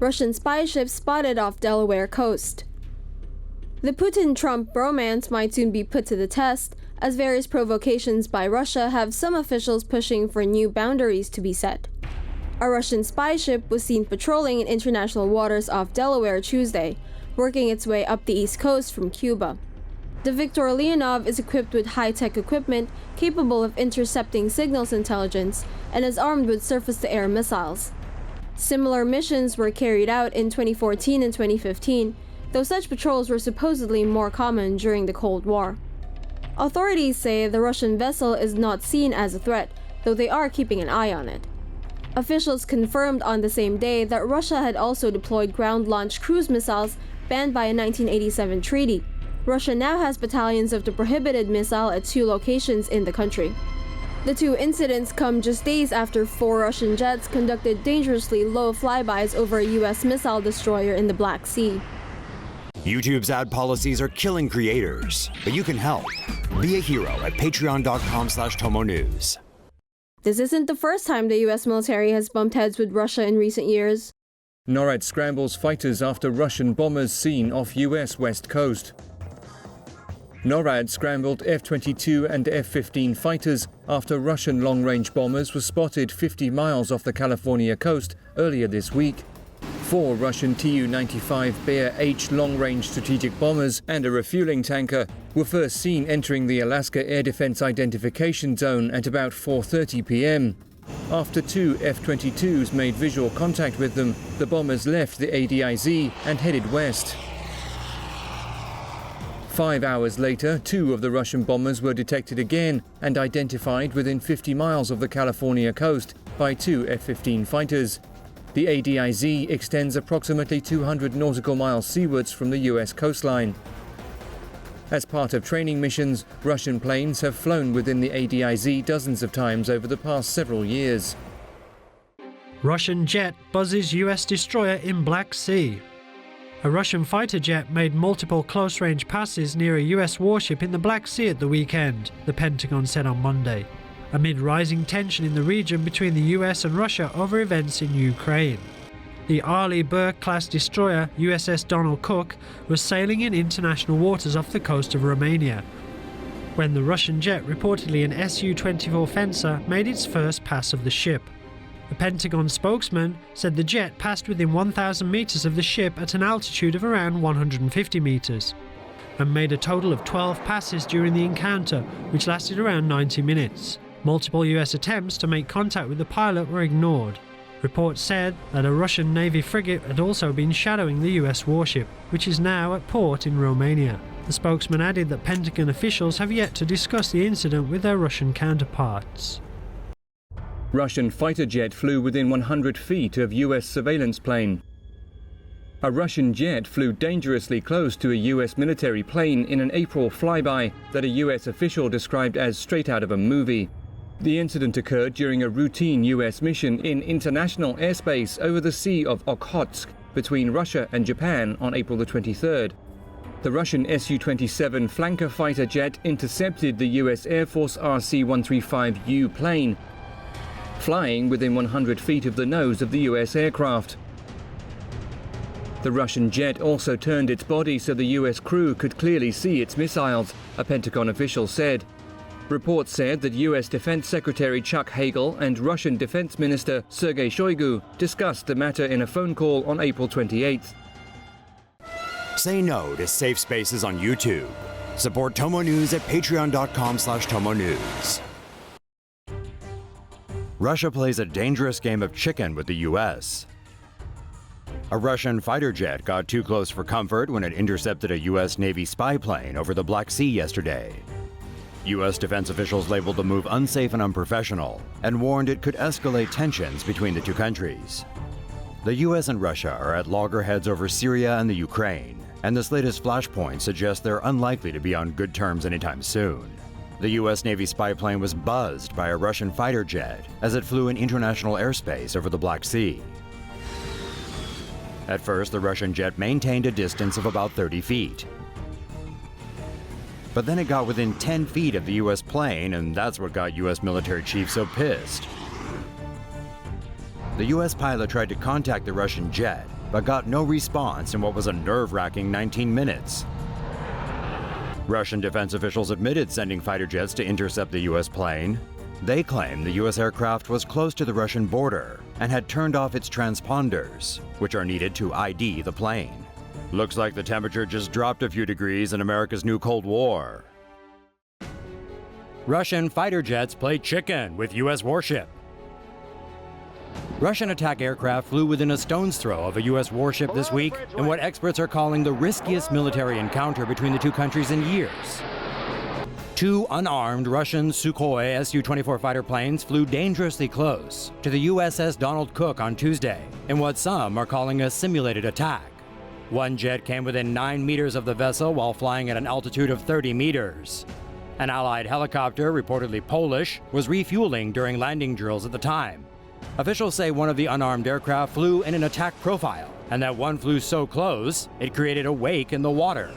Russian spy ships spotted off Delaware coast. The Putin-Trump bromance might soon be put to the test, as various provocations by Russia have some officials pushing for new boundaries to be set. A Russian spy ship was seen patrolling in international waters off Delaware Tuesday, working its way up the east coast from Cuba. The Viktor Leonov is equipped with high-tech equipment capable of intercepting signals intelligence and is armed with surface-to-air missiles. Similar missions were carried out in 2014 and 2015, though such patrols were supposedly more common during the Cold War. Authorities say the Russian vessel is not seen as a threat, though they are keeping an eye on it. Officials confirmed on the same day that Russia had also deployed ground-launched cruise missiles banned by a 1987 treaty. Russia now has battalions of the prohibited missile at 2 locations in the country. The 2 incidents come just days after 4 Russian jets conducted dangerously low flybys over a US missile destroyer in the Black Sea. YouTube's ad policies are killing creators, but you can help. Be a hero at patreon.com/TomoNews. This isn't the first time the US military has bumped heads with Russia in recent years. NORAD scrambles fighters after Russian bombers seen off US west coast. NORAD scrambled F-22 and F-15 fighters after Russian long-range bombers were spotted 50 miles off the California coast earlier this week. 4 Russian Tu-95 Bear H long-range strategic bombers and a refueling tanker were first seen entering the Alaska Air Defense Identification Zone at about 4:30 p.m. After 2 F-22s made visual contact with them, the bombers left the ADIZ and headed west. 5 hours later, 2 of the Russian bombers were detected again and identified within 50 miles of the California coast by 2 F-15 fighters. The ADIZ extends approximately 200 nautical miles seawards from the US coastline. As part of training missions, Russian planes have flown within the ADIZ dozens of times over the past several years. Russian jet buzzes US destroyer in Black Sea. A Russian fighter jet made multiple close-range passes near a US warship in the Black Sea at the weekend, the Pentagon said on Monday, amid rising tension in the region between the US and Russia over events in Ukraine. The Arleigh Burke-class destroyer USS Donald Cook was sailing in international waters off the coast of Romania when the Russian jet, reportedly an Su-24 Fencer, made its first pass of the ship. A Pentagon spokesman said the jet passed within 1,000 meters of the ship at an altitude of around 150 meters and made a total of 12 passes during the encounter, which lasted around 90 minutes. Multiple US attempts to make contact with the pilot were ignored. Reports said that a Russian Navy frigate had also been shadowing the US warship, which is now at port in Romania. The spokesman added that Pentagon officials have yet to discuss the incident with their Russian counterparts. Russian fighter jet flew within 100 feet of US surveillance plane. A Russian jet flew dangerously close to a US military plane in an April flyby that a US official described as straight out of a movie. The incident occurred during a routine US mission in international airspace over the Sea of Okhotsk between Russia and Japan on April the 23rd. The Russian Su-27 flanker fighter jet intercepted the US Air Force RC-135U plane, flying within 100 feet of the nose of the US aircraft. The Russian jet also turned its body so the US crew could clearly see its missiles, a Pentagon official said. Reports said that US Defense Secretary Chuck Hagel and Russian Defense Minister Sergei Shoigu discussed the matter in a phone call on April 28th. Say no to safe spaces on YouTube. Support TomoNews at patreon.com/TomoNews. Russia plays a dangerous game of chicken with the US. A Russian fighter jet got too close for comfort when it intercepted a US Navy spy plane over the Black Sea yesterday. US defense officials labeled the move unsafe and unprofessional and warned it could escalate tensions between the two countries. The US and Russia are at loggerheads over Syria and the Ukraine, and this latest flashpoint suggests they're unlikely to be on good terms anytime soon. The US Navy spy plane was buzzed by a Russian fighter jet as it flew in international airspace over the Black Sea. At first, the Russian jet maintained a distance of about 30 feet. But then it got within 10 feet of the US plane, and that's what got US military chiefs so pissed. the U.S. pilot tried to contact the Russian jet, but got no response in what was a nerve-wracking 19 minutes. Russian defense officials admitted sending fighter jets to intercept the U.S. plane. They claim the U.S. aircraft was close to the Russian border and had turned off its transponders, which are needed to ID the plane. Looks like the temperature just dropped a few degrees in America's new Cold War. Russian fighter jets play chicken with U.S. warship. Russian attack aircraft flew within a stone's throw of a U.S. warship this week in what experts are calling the riskiest military encounter between the two countries in years. Two unarmed Russian Sukhoi Su-24 fighter planes flew dangerously close to the USS Donald Cook on Tuesday in what some are calling a simulated attack. One jet came within 9 meters of the vessel while flying at an altitude of 30 meters. An Allied helicopter, reportedly Polish, was refueling during landing drills at the time. Officials say one of the unarmed aircraft flew in an attack profile, and that one flew so close, it created a wake in the water.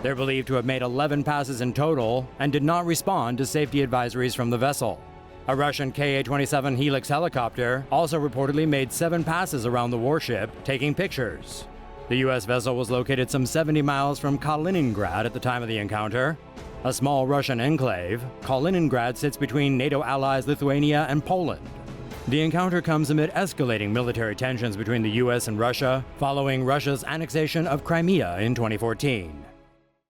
They're believed to have made 11 passes in total and did not respond to safety advisories from the vessel. A Russian Ka-27 Helix helicopter also reportedly made 7 passes around the warship, taking pictures. The U.S. vessel was located some 70 miles from Kaliningrad at the time of the encounter. A small Russian enclave, Kaliningrad sits between NATO allies Lithuania and Poland. The encounter comes amid escalating military tensions between the U.S. and Russia following Russia's annexation of Crimea in 2014.